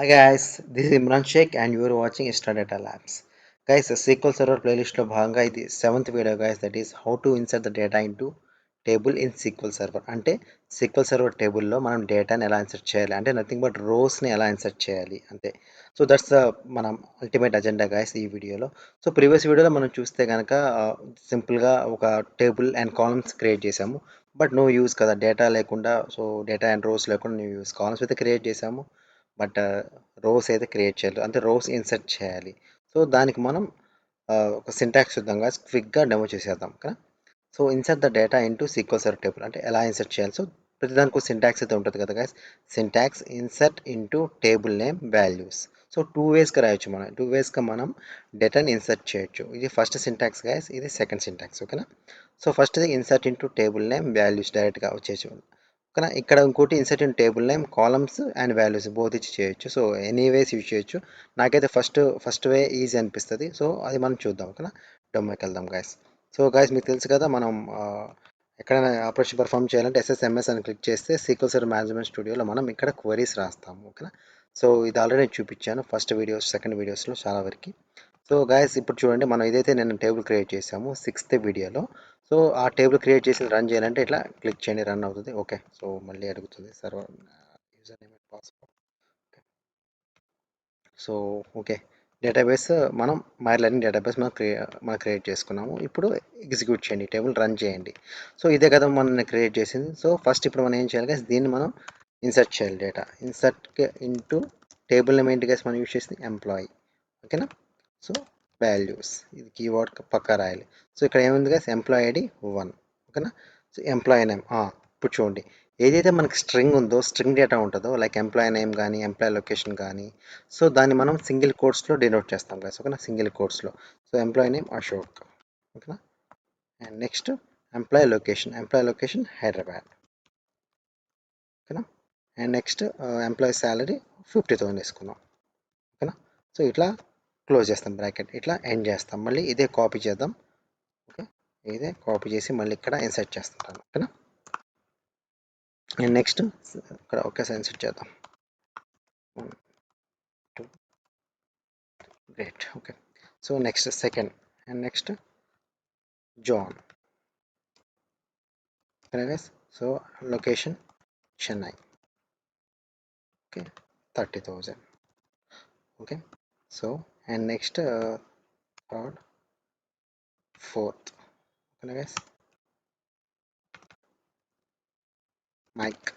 Hi guys, this is Imran Sheikh and you are watching Extra Data Labs. Guys, the SQL Server playlist లో భాగంగా ఇది seventh video guys, that is how to insert the data into table in SQL Server. అంటే SQL Server టేబుల్లో మనం డేటాని ఎలా insert చేయాలి అంటే నథింగ్ బట్ రోస్ని ఎలా ఇన్సర్ట్ చేయాలి అంతే. సో దట్స్ ద మనం అల్టిమేట్ అజెండా guys ఈ వీడియోలో. సో ప్రీవియస్ వీడియోలో మనం చూస్తే కనుక సింపుల్గా ఒక టేబుల్ అండ్ కాలమ్స్ క్రియేట్ చేసాము. బట్ నో యూస్ కదా డేటా లేకుండా, సో డేటా అండ్ రోస్ లేకుండా నో యూస్. కాలమ్స్ అయితే క్రియేట్ చేసాము బట్ రోస్ అయితే క్రియేట్ చేయాలి, అంటే రోస్ ఇన్సర్ట్ చేయాలి. సో దానికి మనం ఒక సింటాక్స్ చూద్దాం క్విక్గా డెమో చేసేద్దాం కదా. So insert the data into sequel server table అంటే ఎలా ఇన్సర్ట్ చేయాలి. సో ప్రతిదానికి సింటాక్స్ అయితే ఉంటుంది కదా guys. Syntax insert into table name values. So two వేస్గా రాయొచ్చు, మనం టూ వేస్గా మనం డేటాని ఇన్సర్ట్ చేయొచ్చు. ఇది ఫస్ట్ సింటాక్స్ గైస్, ఇది సెకండ్ సింటాక్స్. ఓకేనా. సో ఫస్ట్ది insert into table name values డైరెక్ట్గా వచ్చేసి ఓకేనా. ఇక్కడ ఇంకోటి insert in table name columns and values both ఇచ్చి చేయొచ్చు. సో ఎనీవేస్ యూజ్ చేయొచ్చు. నాకైతే ఫస్ట్ వే ఈజీ అనిపిస్తుంది. సో అది మనం చూద్దాం ఓకేనా. డొమ్లోకి వెళ్దాం గైస్. సో గైస్ మీకు తెలుసు కదా, మనం ఎక్కడైనా ఆపరేషన్ పర్ఫామ్ చేయాలంటే ఎస్ఎస్ఎంఎస్ అని క్లిక్ చేస్తే సీక్వెల్ సర్వర్ మేనేజ్మెంట్ స్టూడియోలో మనం ఇక్కడ క్వరీస్ రాస్తాము ఓకేనా. సో ఇది ఆల్రెడీ నేను చూపించాను ఫస్ట్ వీడియోస్ సెకండ్ వీడియోస్లో చాలా వరకు. సో గైస్ ఇప్పుడు చూడండి, మనం ఏదైతే నేను టేబుల్ క్రియేట్ చేసాము సిక్స్త్ వీడియోలో, సో ఆ టేబుల్ క్రియేట్ చేసి రన్ చేయాలంటే ఇట్లా క్లిక్ చేయండి, రన్ అవుతుంది. ఓకే. సో మళ్ళీ అడుగుతుంది server user name and password. So okay, database మనం మై లెర్నింగ్ డేటాబేస్ మనం క్రియేట్ చేసుకున్నాము. ఇప్పుడు ఎగ్జిక్యూట్ చేయండి, టేబుల్ రన్ చేయండి. సో ఇదే కదా మనం క్రియేట్ చేసింది. సో ఫస్ట్ ఇప్పుడు మనం ఏం చేయాలి గైస్, దీన్ని మనం ఇన్సర్ట్ చేయాలి. Data insert into table name ఏంటి గైస్, మనం యూజ్ చేసింది ఎంప్లాయీ. ఓకేనా. సో వాల్యూస్ ఇది కీవర్డ్ పక్కా రాయాలి. సో ఇక్కడ ఏముంది గైస్, ఎంప్లాయీ ఐడి 1. ఓకేనా. సో ఎంప్లాయీ నేమ్ ఇప్పుడు చూడండి, ఏదైతే మనకి స్ట్రింగ్ ఉందో, స్ట్రింగ్ డేటా ఉంటుందో లైక్ ఎంప్లాయీ నేమ్ కానీ ఎంప్లాయీ లొకేషన్ కానీ, సో దాన్ని మనం సింగిల్ కోట్స్లో డినోట్ చేస్తాం గైస్. ఓకేనా, సింగిల్ కోట్స్లో. So employee name Ashok. ఓకేనా. And next employee location Hyderabad. ఓకేనా. అండ్ నెక్స్ట్ ఎంప్లాయీ శాలరీ 50,000 వేసుకున్నాం. ఓకేనా. సో ఇట్లా క్లోజ్ చేస్తాం బ్రాకెట్, ఇట్లా ఎండ్ చేస్తాం. మళ్ళీ ఇదే కాపీ చేద్దాం. ఓకే, ఇదే కాపీ చేసి మళ్ళీ ఇక్కడ ఇన్సర్ట్ చేస్తుంటాను. ఓకేనా. అండ్ నెక్స్ట్ ఇక్కడ ఒకేసారి ఇన్సర్ట్ చేద్దాం. 1 2 great. Okay. So next second and next John. Okay. So location Chennai. Okay, 30,000. Okay. So and next third fourth. Okay guys, Mike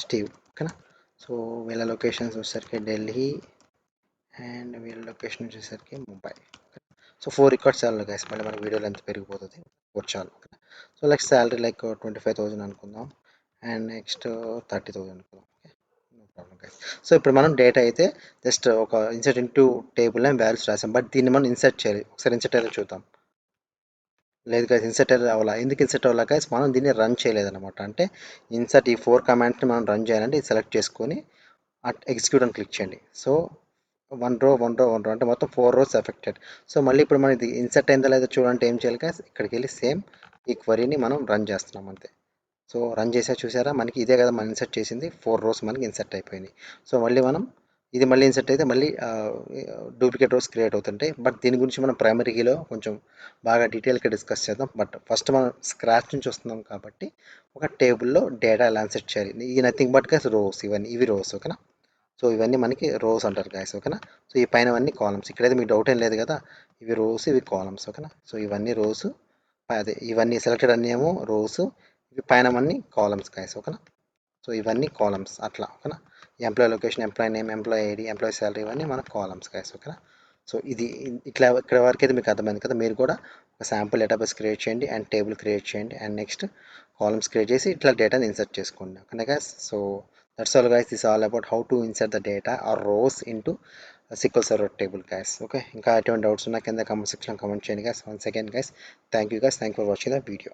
Steve. ఓకేనా. సో వీళ్ళ లొకేషన్స్ వచ్చేసరికి ఢిల్లీ అండ్ వీళ్ళ లొకేషన్ వచ్చేసరికి ముంబై. సో 4 రికార్డ్స్ చాలు guys, మళ్ళీ మన వీడియో లెంత్ పెరిగిపోతుంది. 4 చాలు. సో లైక్ శాలరీ లైక్ 25,000 అనుకుందాం అండ్ నెక్స్ట్ 30,000 అనుకుందాం. Okay, no problem guys. So ఇప్పుడు మనం డేటా అయితే జస్ట్ ఒక insert into table and values రాసాం, బట్ దీన్ని మనం ఇన్సర్ట్ చేయాలి. ఒకసారి ఇన్సర్ట్ అయ్యేలా చూద్దాం. లేదు గైస్, ఇన్సర్ట్ అవ్వాలా. ఎందుకు ఇన్సర్ట్ అవ్వాలా గైస్, మనం దీన్ని రన్ చేయలేదన్నమాట. అంటే ఇన్సర్ట్ ఈ 4 కమాండ్స్ని మనం రన్ చేయాలంటే ఇది సెలెక్ట్ చేసుకొని ఎగ్జిక్యూట్ అని క్లిక్ చేయండి. సో 1 రో 1 రో 1 రో అంటే మొత్తం 4 రోస్ ఎఫెక్టెడ్. సో మళ్ళీ ఇప్పుడు మనం ఇది ఇన్సర్ట్ అయిందా లేదా చూడాలంటే ఏం చేయాలి గైస్, ఇక్కడికి వెళ్ళి సేమ్ ఈ క్వరీని మనం రన్ చేస్తున్నాం అంతే. సో రన్ చేసా చూసారా, మనకి ఇదే కదా మనం ఇన్సర్ట్ చేసింది, 4 రోస్ మనకి ఇన్సర్ట్ అయిపోయింది. సో మళ్ళీ మనం ఇది మళ్ళీ ఇన్సర్ట్ అయితే మళ్ళీ డూప్లికేట్ రోస్ క్రియేట్ అవుతుంటాయి. బట్ దీని గురించి మనం ప్రైమరీలో కొంచెం బాగా డీటెయిల్గా డిస్కస్ చేద్దాం. బట్ ఫస్ట్ మనం స్క్రాచ్ నుంచి వస్తున్నాం కాబట్టి ఒక టేబుల్లో డేటా ఎలా ఇన్సర్ట్ చేయాలి, ఇది నథింగ్ బట్ గైస్ రోస్, ఇవి రోస్. ఓకేనా. సో ఇవన్నీ మనకి రోస్ అంటారు గైస్. ఓకేనా. సో ఈ పైన అన్ని కాలమ్స్, ఇక్కడైతే మీకు డౌట్ ఏం లేదు కదా, ఇవి రోస్ ఇవి కాలమ్స్. ఓకేనా. సో ఇవన్నీ రోస్, అదే ఇవన్నీ సెలెక్టెడ్ అన్నీ ఏమో రోస్, ఇవి పైన అన్ని కాలమ్స్ గైస్. ఓకేనా. సో ఇవన్నీ కాలమ్స్ అట్లా. ఓకేనా. Employee location, employee name, employee ID, employee salary, ఇవన్నీ మన కాలమ్స్ గైస్. ఓకేనా. సో ఇది ఇట్లా ఇక్కడ వరకు అయితే మీకు అర్థమైంది కదా. మీరు కూడా ఒక శాంపుల్ డేటాబేస్ క్రియేట్ చేయండి అండ్ టేబుల్ క్రియేట్ చేయండి అండ్ నెక్స్ట్ కాలమ్స్ క్రియేట్ చేసి ఇట్లా డేటాని ఇన్సర్ట్ చేసుకోండి. Okay guys. So that's all guys, this all about how to insert the data or rows into SQL Server table guys. Okay, ఇంకా ఎటువంటి doubts ఉన్నా కింద comment సెక్షన్లో కామెంట్ చేయండి guys. Once again guys, thank you for watching the video.